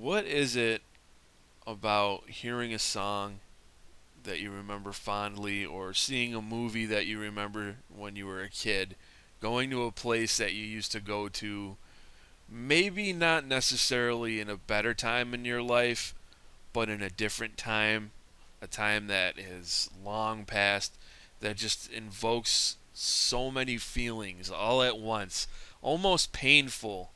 What is it about hearing a song that you remember fondly or seeing a movie that you remember when you were a kid, going to a place that you used to go to, maybe not necessarily in a better time in your life, but in a different time, a time that is long past, that just invokes so many feelings all at once, almost painful.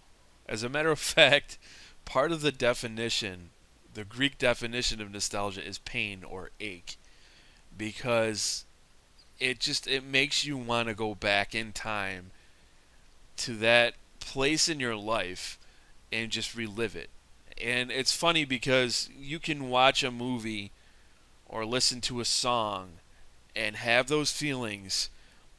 As a matter of fact, part of the definition, the Greek definition of nostalgia is pain or ache, because it makes you want to go back in time to that place in your life and just relive it. And it's funny because you can watch a movie or listen to a song and have those feelings,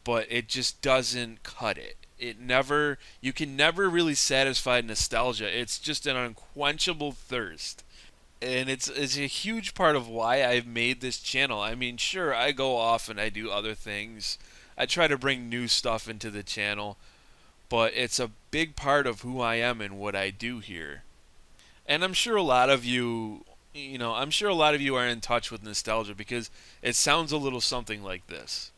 but it just doesn't cut it. It never, you can never really satisfy nostalgia. It's just an unquenchable thirst. And it's a huge part of why I've made this channel. I mean, sure, I go off and I do other things. I try to bring new stuff into the channel, but it's a big part of who I am and what I do here. And I'm sure a lot of you, I'm sure a lot of you are in touch with nostalgia because it sounds a little something like this.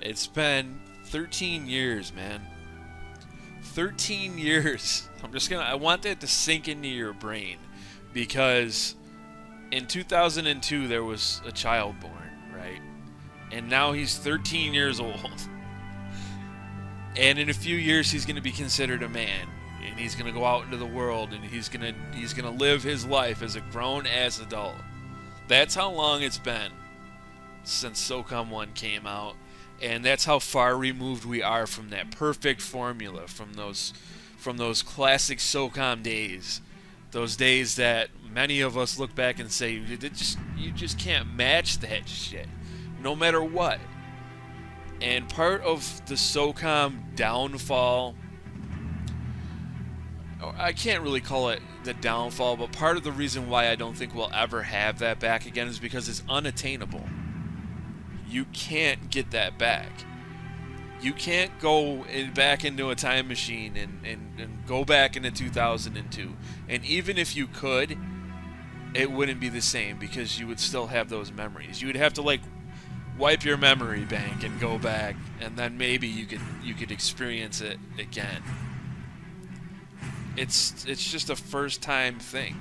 It's been 13 years, man. 13 years. I want that to sink into your brain because in 2002 there was a child born, right? And now he's 13 years old. And in a few years he's going to be considered a man and he's going to go out into the world and he's going to live his life as a grown ass adult. That's how long it's been since Socom 1 came out. And that's how far removed we are from that perfect formula, from those classic SOCOM days, those days that many of us look back and say, you just can't match that shit, no matter what. And part of the SOCOM downfall, I can't really call it the downfall, but part of the reason why I don't think we'll ever have that back again is because it's unattainable. You can't get that back. You can't go back into a time machine and go back into 2002. And even if you could, it wouldn't be the same because you would still have those memories. You would have to like wipe your memory bank and go back, and then maybe you could experience it again. It's just a first time thing.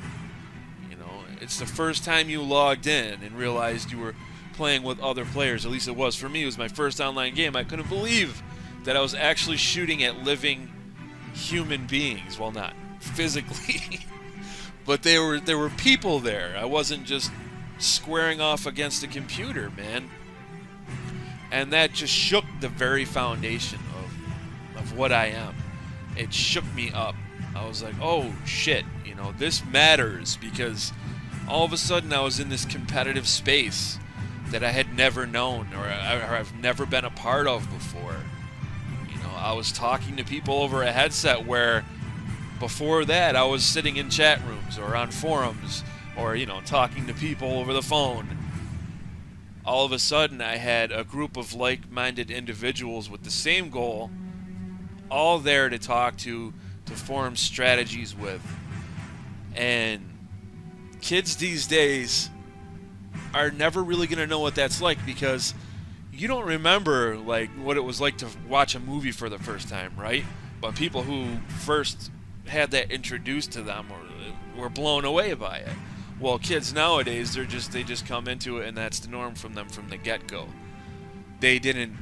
It's the first time you logged in and realized you were playing with other players. At least it was for me. It was my first online game. I couldn't believe that I was actually shooting at living human beings. Well, not physically, but there were people there. I wasn't just squaring off against a computer, man. And that just shook the very foundation of what I am. It shook me up. I was like, oh shit, this matters, because all of a sudden I was in this competitive space that I had never known or I've never been a part of before. I was talking to people over a headset where before that I was sitting in chat rooms or on forums or, talking to people over the phone. All of a sudden I had a group of like-minded individuals with the same goal, all there to talk to form strategies with. And kids these days are never really going to know what that's like because you don't remember like what it was like to watch a movie for the first time, right? But people who first had that introduced to them were blown away by it. Well, kids nowadays, they just come into it and that's the norm from them from the get-go. They didn't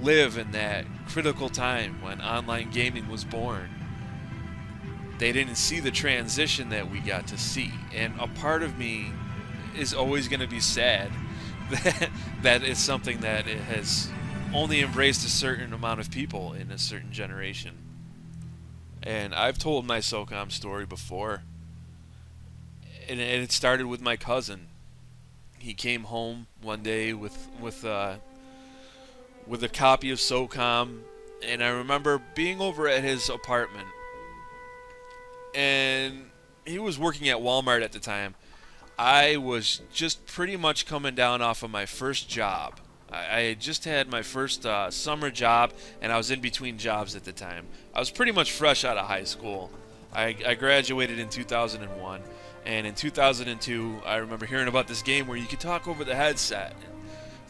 live in that critical time when online gaming was born. They didn't see the transition that we got to see. And a part of me is always going to be sad that it's something that it has only embraced a certain amount of people in a certain generation. And I've told my SOCOM story before, and it started with my cousin. He came home one day with a copy of SOCOM, and I remember being over at his apartment, and he was working at Walmart at the time. I was just pretty much coming down off of my first job. I had just had my first summer job, and I was in between jobs at the time. I was pretty much fresh out of high school. I graduated in 2001, and in 2002, I remember hearing about this game where you could talk over the headset.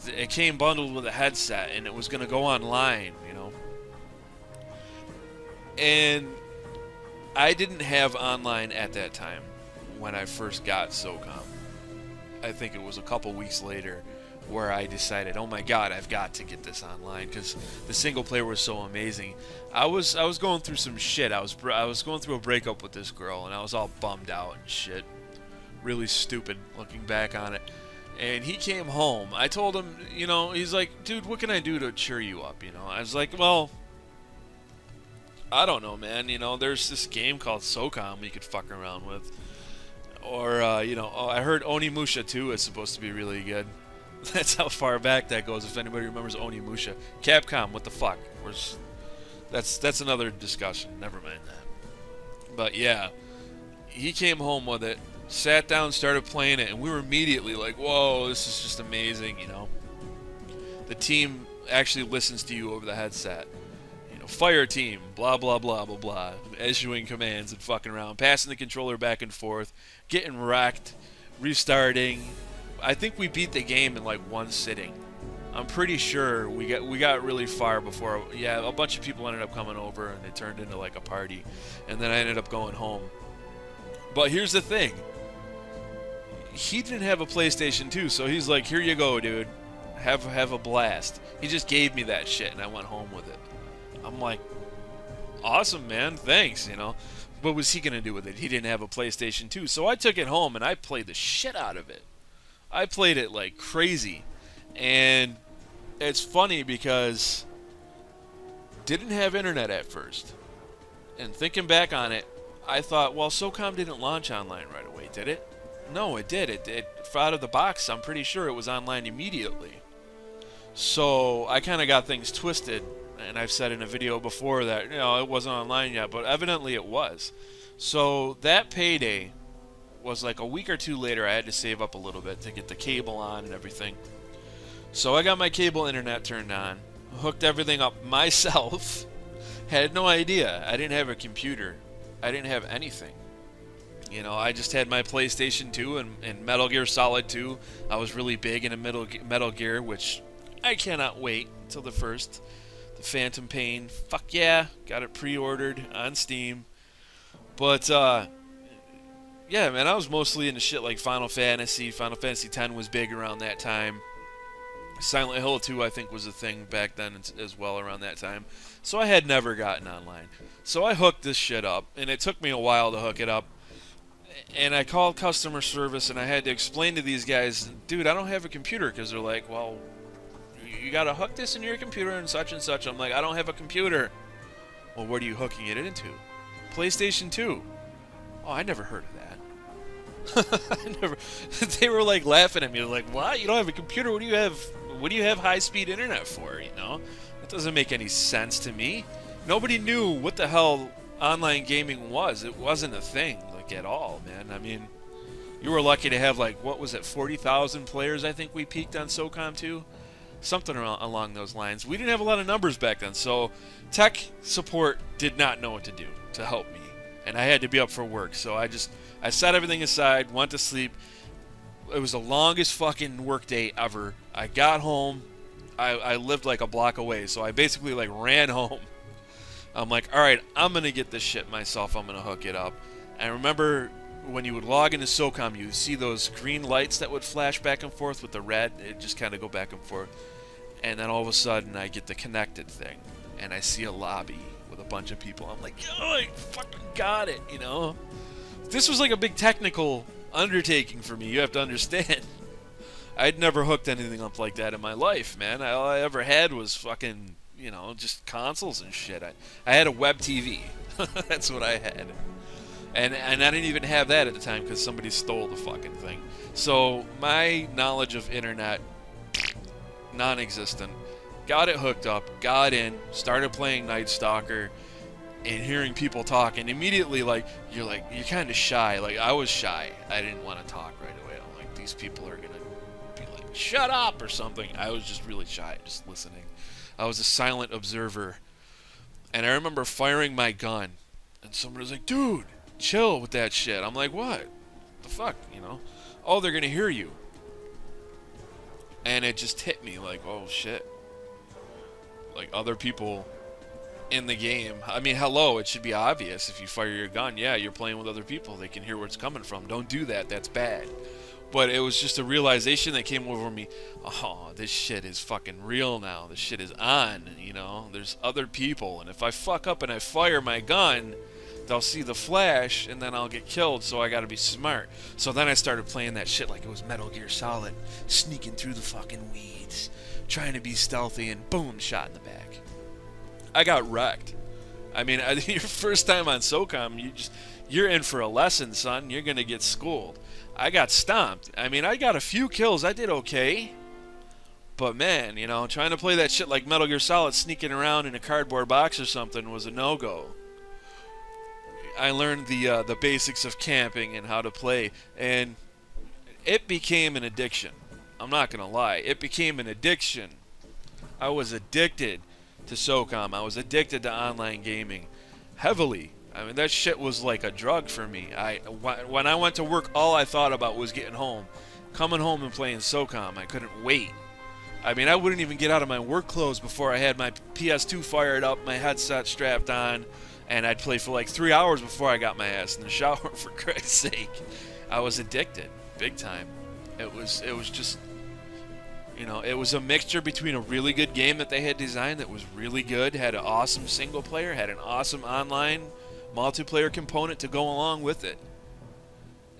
It came bundled with a headset, and it was going to go online, you know. And I didn't have online at that time when I first got Socom. I think it was a couple weeks later where I decided, oh my god, I've got to get this online because the single player was so amazing. I was going through some shit. I was going through a breakup with this girl, and I was all bummed out and shit. Really stupid looking back on it. And he came home. I told him, you know, he's like, dude, what can I do to cheer you up? You know, I was like, well, I don't know, man. You know, there's this game called Socom you could fuck around with. Or, you know, I heard Onimusha 2 is supposed to be really good. That's how far back that goes, if anybody remembers Onimusha. Capcom, what the fuck? That's another discussion. Never mind that. But, yeah, he came home with it, sat down, started playing it, and we were immediately like, whoa, this is just amazing, you know. The team actually listens to you over the headset. Fire team, blah, blah, blah, blah, blah, issuing commands and fucking around, passing the controller back and forth, getting wrecked, restarting. I think we beat the game in like one sitting. I'm pretty sure we got really far before, yeah, a bunch of people ended up coming over and it turned into like a party, and then I ended up going home. But here's the thing. He didn't have a PlayStation 2, so he's like, here you go, dude. Have a blast. He just gave me that shit, and I went home with it. I'm like, awesome, man, thanks, you know. What was he going to do with it? He didn't have a PlayStation 2. So I took it home, and I played the shit out of it. I played it like crazy. And it's funny because didn't have internet at first. And thinking back on it, I thought, well, Socom didn't launch online right away, did it? No, it did. It out of the box, I'm pretty sure it was online immediately. So I kind of got things twisted. And I've said in a video before that, you know, it wasn't online yet, but evidently it was. So that payday was like a week or two later. I had to save up a little bit to get the cable on and everything. So I got my cable internet turned on, hooked everything up myself, had no idea. I didn't have a computer. I didn't have anything. You know, I just had my PlayStation 2 and Metal Gear Solid 2. I was really big into Metal Gear, which I cannot wait till the first. The Phantom Pain, fuck yeah, got it pre-ordered on Steam. But, yeah, man, I was mostly into shit like Final Fantasy. Final Fantasy X was big around that time. Silent Hill 2, I think, was a thing back then as well around that time. So I had never gotten online. So I hooked this shit up, and it took me a while to hook it up. And I called customer service, and I had to explain to these guys, dude, I don't have a computer, because they're like, well, you gotta hook this into your computer and such and such. I'm like, I don't have a computer. Well, what are you hooking it into? PlayStation 2. Oh, I never heard of that. They were like laughing at me. They're like, what? You don't have a computer? What do you have high-speed internet for? You know, that doesn't make any sense to me. Nobody knew what the hell online gaming was. It wasn't a thing like at all, man. I mean, you were lucky to have like, what was it, 40,000 players? I think we peaked on Socom 2. Something along those lines. We didn't have a lot of numbers back then, so tech support did not know what to do to help me, and I had to be up for work. So I set everything aside, went to sleep. It was the longest fucking work day ever. I got home. I lived like a block away, so I basically like ran home. I'm like, all right, I'm gonna get this shit myself. I'm gonna hook it up. And I remember when you would log into Socom, you would see those green lights that would flash back and forth with the red. It'd just kind of go back and forth. And then all of a sudden, I get the connected thing. And I see a lobby with a bunch of people. I'm like, oh, I fucking got it, you know? This was like a big technical undertaking for me. You have to understand. I'd never hooked anything up like that in my life, man. All I ever had was fucking, you know, just consoles and shit. I had a web TV. That's what I had. And I didn't even have that at the time because somebody stole the fucking thing. So my knowledge of internet, non-existent. Got it hooked up, got in, started playing Night Stalker. and hearing people talk, and immediately you're kind of shy. Like I was shy. I didn't want to talk right away. I'm like, these people are gonna be like, shut up or something. I was just really shy, just listening. I was a silent observer. And I remember firing my gun, and someone was like, dude, chill with that shit. I'm like, what? The fuck, you know? Oh, they're gonna hear you. And it just hit me like, oh shit. Like other people in the game. I mean, hello, it should be obvious if you fire your gun. Yeah, you're playing with other people. They can hear where it's coming from. Don't do that. That's bad. But it was just a realization that came over me. Oh, this shit is fucking real now. This shit is on, you know. There's other people. And if I fuck up and I fire my gun, they'll see the flash and then I'll get killed. So I gotta be smart. So then I started playing that shit like it was Metal Gear Solid. Sneaking through the fucking weeds. Trying to be stealthy and boom, shot in the back. I got wrecked. I mean, your first time on Socom, you're in for a lesson, son. You're gonna get schooled. I got stomped. I mean, I got a few kills. I did okay. But man, you know, trying to play that shit like Metal Gear Solid, sneaking around in a cardboard box or something was a no-go. I learned the basics of camping and how to play, and it became an addiction. I'm not gonna lie. It became an addiction. I was addicted to Socom. I was addicted to online gaming heavily. I mean, that shit was like a drug for me. When I went to work, all I thought about was getting home. Coming home and playing Socom. I couldn't wait. I mean, I wouldn't even get out of my work clothes before I had my PS2 fired up, my headset strapped on, and I'd play for like 3 hours before I got my ass in the shower, for Christ's sake. I was addicted, big time. It was just, you know, it was a mixture between a really good game that they had designed that was really good, had an awesome single player, had an awesome online multiplayer component to go along with it,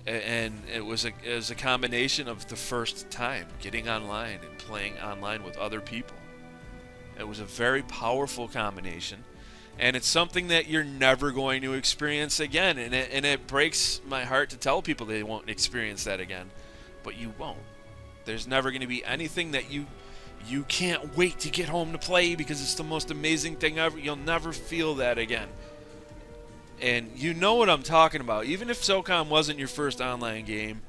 and it was a combination of the first time getting online and playing online with other people. It was a very powerful combination, and it's something that you're never going to experience again, and it breaks my heart to tell people they won't experience that again, but you won't. There's never going to be anything that you can't wait to get home to play because it's the most amazing thing ever. You'll never feel that again. And you know what I'm talking about. Even if Socom wasn't your first online game,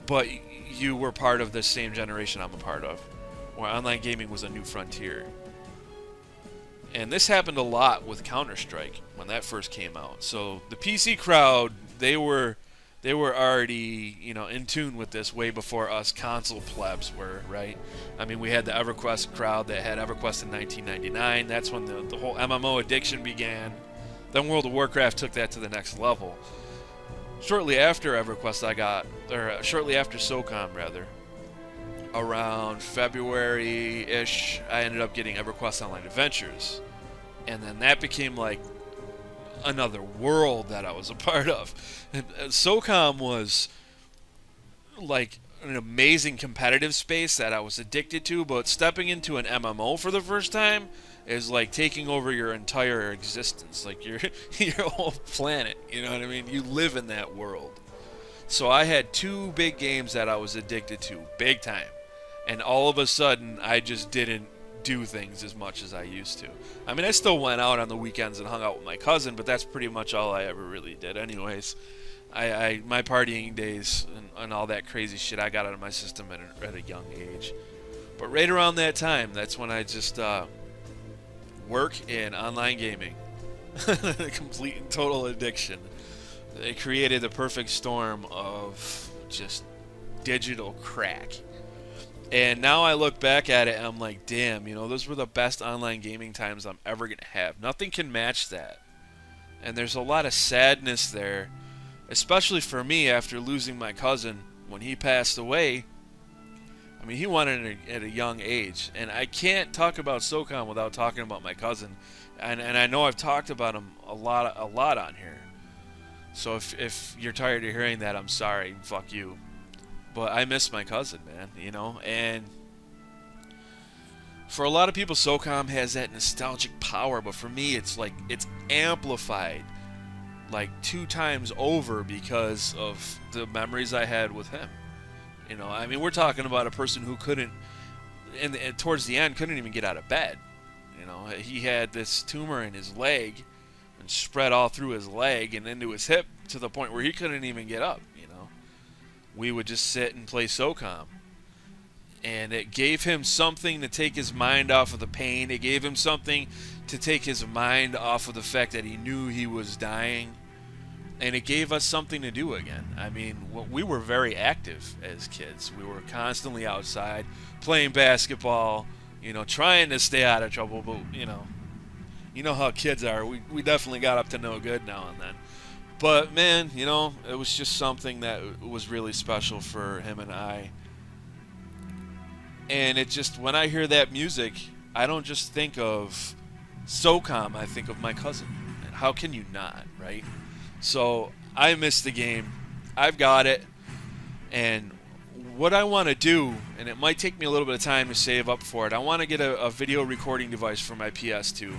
but you were part of the same generation I'm a part of, where online gaming was a new frontier. And this happened a lot with Counter-Strike when that first came out. So the PC crowd, they were already, you know, in tune with this way before us console plebs were, right? I mean, we had the EverQuest crowd that had EverQuest in 1999. That's when the whole MMO addiction began. Then World of Warcraft took that to the next level. Shortly after EverQuest, shortly after Socom, rather, around February-ish, I ended up getting EverQuest Online Adventures. And then that became like another world that I was a part of. And Socom was like an amazing competitive space that I was addicted to, but stepping into an MMO for the first time is like taking over your entire existence, like your whole planet, you know what I mean? You live in that world. So I had two big games that I was addicted to, big time. And all of a sudden, I just didn't do things as much as I used to. I mean, I still went out on the weekends and hung out with my cousin, but that's pretty much all I ever really did anyways. My partying days and all that crazy shit, I got out of my system at a young age. But right around that time, that's when I just work in online gaming. Complete and total addiction. It created the perfect storm of just digital crack. And now I look back at it and I'm like, damn, you know, those were the best online gaming times I'm ever going to have. Nothing can match that. And there's a lot of sadness there, especially for me after losing my cousin when he passed away. I mean, he went in at a young age. And I can't talk about Socom without talking about my cousin. And I know I've talked about him a lot on here. So if you're tired of hearing that, I'm sorry. Fuck you. But I miss my cousin, man, you know, and for a lot of people, Socom has that nostalgic power, but for me, it's like, it's amplified like 2 times over because of the memories I had with him. You know, I mean, we're talking about a person who couldn't, and towards the end, couldn't even get out of bed. You know, he had this tumor in his leg, and spread all through his leg and into his hip to the point where he couldn't even get up. We would just sit and play Socom. And it gave him something to take his mind off of the pain. It gave him something to take his mind off of the fact that he knew he was dying. And it gave us something to do again. I mean, we were very active as kids. We were constantly outside playing basketball, trying to stay out of trouble. But, you know how kids are. We definitely got up to no good now and then. But, man, it was just something that was really special for him and I. And it just, when I hear that music, I don't just think of Socom, I think of my cousin. And how can you not, right? So, I miss the game. I've got it. And what I want to do, and it might take me a little bit of time to save up for it, I want to get a video recording device for my PS2.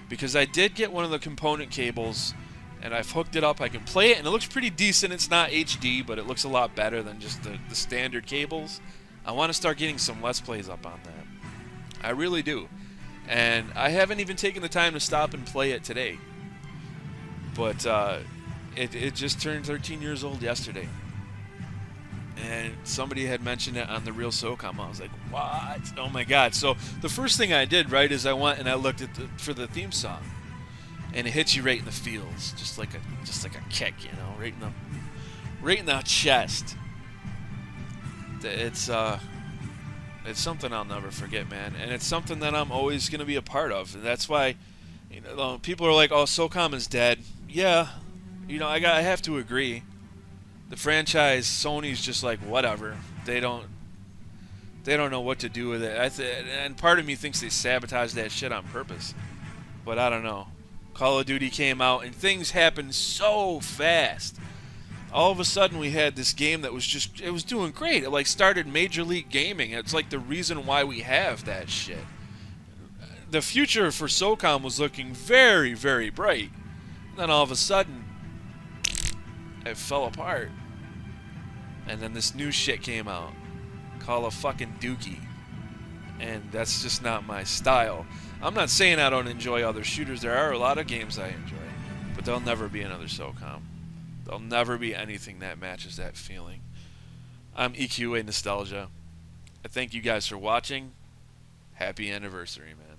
Because I did get one of the component cables, and I've hooked it up. I can play it, and it looks pretty decent. It's not HD, but it looks a lot better than just the standard cables. I want to start getting some Let's Plays up on that. I really do. And I haven't even taken the time to stop and play it today. But it just turned 13 years old yesterday. And somebody had mentioned it on the Real Socom. I was like, what? Oh my god. So the first thing I did, right, is I went and I looked at for the theme song. And it hits you right in the feels, just like a kick, right in the chest. It's something I'll never forget, man, and it's something that I'm always gonna be a part of, and that's why, people are like, "Oh, Socom is dead." Yeah, I have to agree. The franchise, Sony's just like whatever. They don't know what to do with it. And part of me thinks they sabotage that shit on purpose, but I don't know. Call of Duty came out, and things happened so fast. All of a sudden, we had this game that it was doing great. It, started Major League Gaming. It's like the reason why we have that shit. The future for Socom was looking very, very bright. And then all of a sudden, it fell apart. And then this new shit came out. Call of fucking Dookie. And that's just not my style. I'm not saying I don't enjoy other shooters. There are a lot of games I enjoy, but there'll never be another Socom. There'll never be anything that matches that feeling. I'm EQA Nostalgia. I thank you guys for watching. Happy anniversary, man.